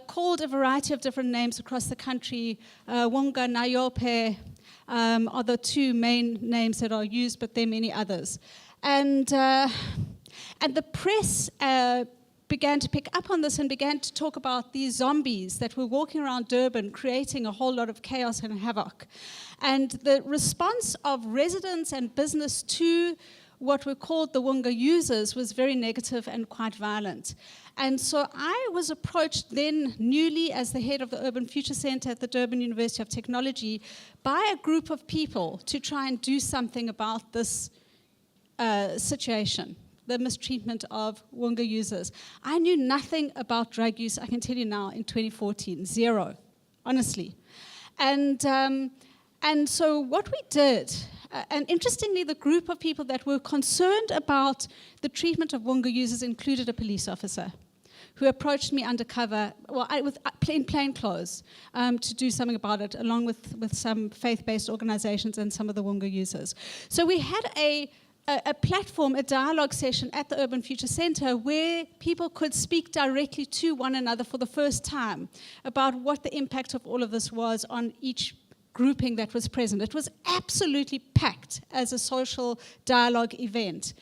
called a variety of different names across the country. Wonga, Nayope are the two main names that are used, but there are many others. And the press began to pick up on this and began to talk about these zombies that were walking around Durban, creating a whole lot of chaos and havoc. And the response of residents and business to what were called the Wonga users was very negative and quite violent. And so I was approached then newly as the head of the Urban Future Centre at the Durban University of Technology by a group of people to try and do something about this situation, the mistreatment of Wonga users. I knew nothing about drug use, I can tell you now, in 2014, zero, honestly. And so what we did, and interestingly, the group of people that were concerned about the treatment of Wonga users included a police officer who approached me undercover, well, with plain clothes, to do something about it, along with some faith-based organizations and some of the Wonga users. So we had a platform, a dialogue session at the Urban Future Centre where people could speak directly to one another for the first time about what the impact of all of this was on each grouping that was present. It was absolutely packed as a social dialogue event.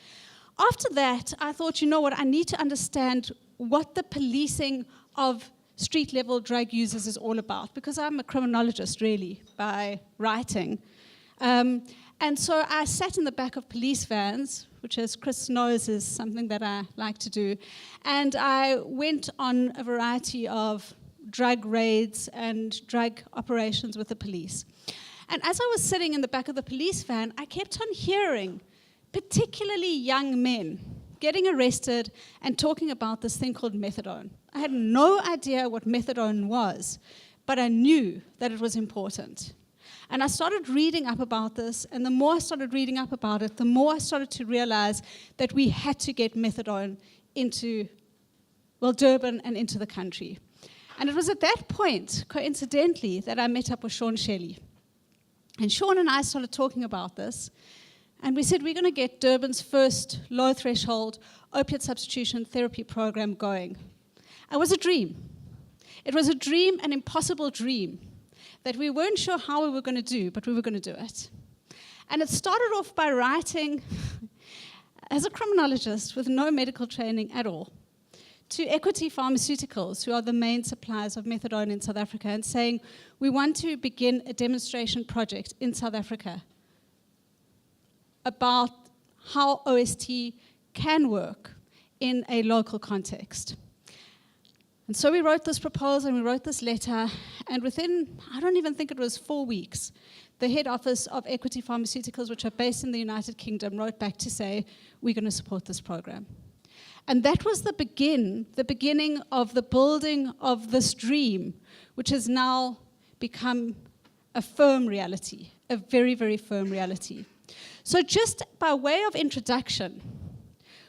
After that, I thought, you know what, I need to understand what the policing of street-level drug users is all about, because I'm a criminologist, really, by writing. And so I sat in the back of police vans, which, as Chris knows, is something that I like to do, and I went on a variety of drug raids and drug operations with the police. And as I was sitting in the back of the police van, I kept on hearing particularly young men getting arrested and talking about this thing called methadone. I had no idea what methadone was, but I knew that it was important. And I started reading up about this, and the more I started reading up about it, the more I started to realize that we had to get methadone into, well, Durban and into the country. And it was at that point, coincidentally, that I met up with Sean Shelley. And Sean and I started talking about this, and we said we're going to get Durban's first low-threshold opiate substitution therapy program going. It was a dream. It was a dream, an impossible dream, that we weren't sure how we were going to do, but we were going to do it. And it started off by writing, as a criminologist with no medical training at all, to Equity Pharmaceuticals, who are the main suppliers of methadone in South Africa, and saying, we want to begin a demonstration project in South Africa about how OST can work in a local context. And so we wrote this proposal and we wrote this letter, and within, I don't even think it was 4 weeks, the head office of Equity Pharmaceuticals, which are based in the United Kingdom, wrote back to say, we're going to support this program. And that was the beginning of the building of this dream, which has now become a firm reality, a very, very firm reality. So just by way of introduction,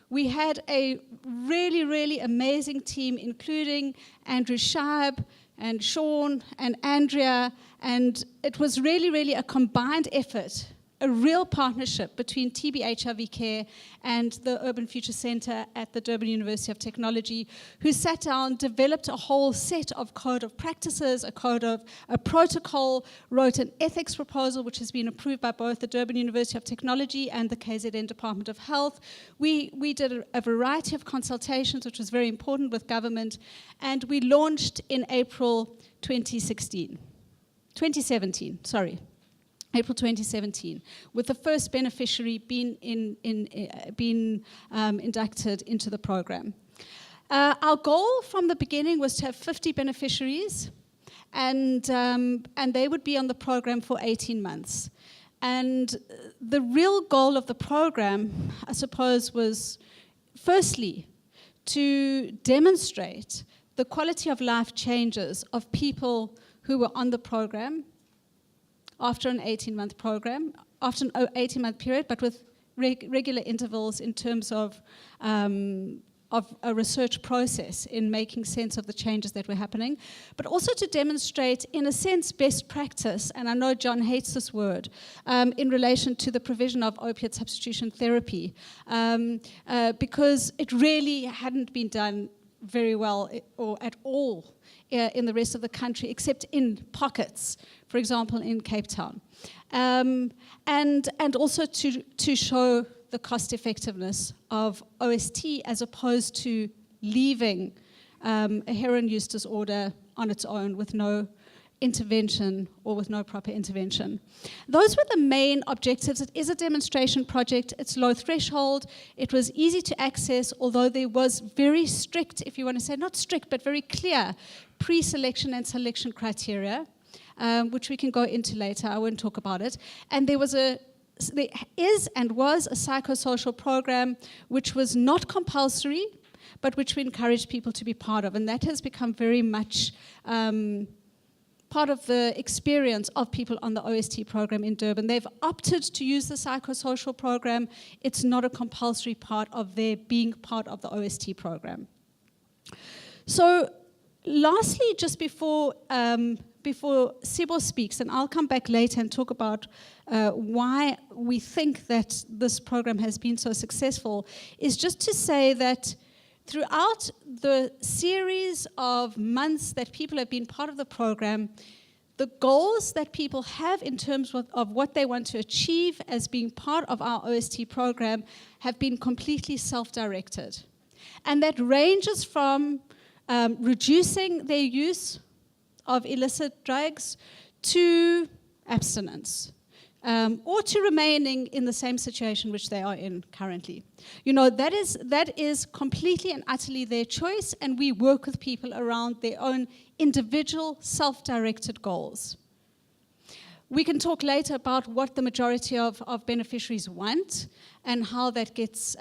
we had a really, really amazing team, including Andrew Scheib and Sean and Andrea, and it was really, really a combined effort, a real partnership between TB HIV care and the Urban Future Centre at the Durban University of Technology, who sat down, developed a whole set of code of practices, a protocol, wrote an ethics proposal which has been approved by both the Durban University of Technology and the KZN Department of Health. We did a variety of consultations, which was very important, with government, and we launched in April 2017, April 2017, with the first beneficiary being inducted into the program. Our goal from the beginning was to have 50 beneficiaries, and they would be on the program for 18 months. And the real goal of the program, I suppose, was firstly to demonstrate the quality of life changes of people who were on the program after an 18-month program, after an 18-month period, but with regular intervals in terms of a research process in making sense of the changes that were happening, but also to demonstrate, in a sense, best practice, and I know John hates this word, in relation to the provision of opiate substitution therapy, because it really hadn't been done very well or at all in the rest of the country, except in pockets, for example, in Cape Town. And also to show the cost effectiveness of OST as opposed to leaving a heroin use disorder on its own with no intervention or with no proper intervention. Those were the main objectives. It is a demonstration project. It's low threshold. It was easy to access, although there was very strict, if you want to say, not strict, but very clear pre-selection and selection criteria, which we can go into later. I won't talk about it. And there is and was a psychosocial program which was not compulsory, but which we encourage people to be part of. And that has become very much part of the experience of people on the OST program in Durban. They've opted to use the psychosocial program. It's not a compulsory part of their being part of the OST program. So lastly, just before Sibo speaks, and I'll come back later and talk about why we think that this program has been so successful, is just to say that throughout the series of months that people have been part of the program, the goals that people have in terms of what they want to achieve as being part of our OST program have been completely self-directed. And that ranges from reducing their use of illicit drugs to abstinence. Or to remaining in the same situation which they are in currently. You know, that is completely and utterly their choice, and we work with people around their own individual self-directed goals. We can talk later about what the majority of beneficiaries want and how that gets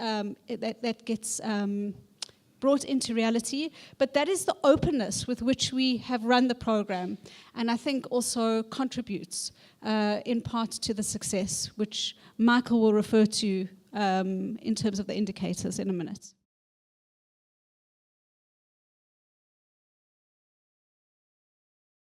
brought into reality, but that is the openness with which we have run the program, and I think also contributes in part to the success, which Michael will refer to in terms of the indicators in a minute.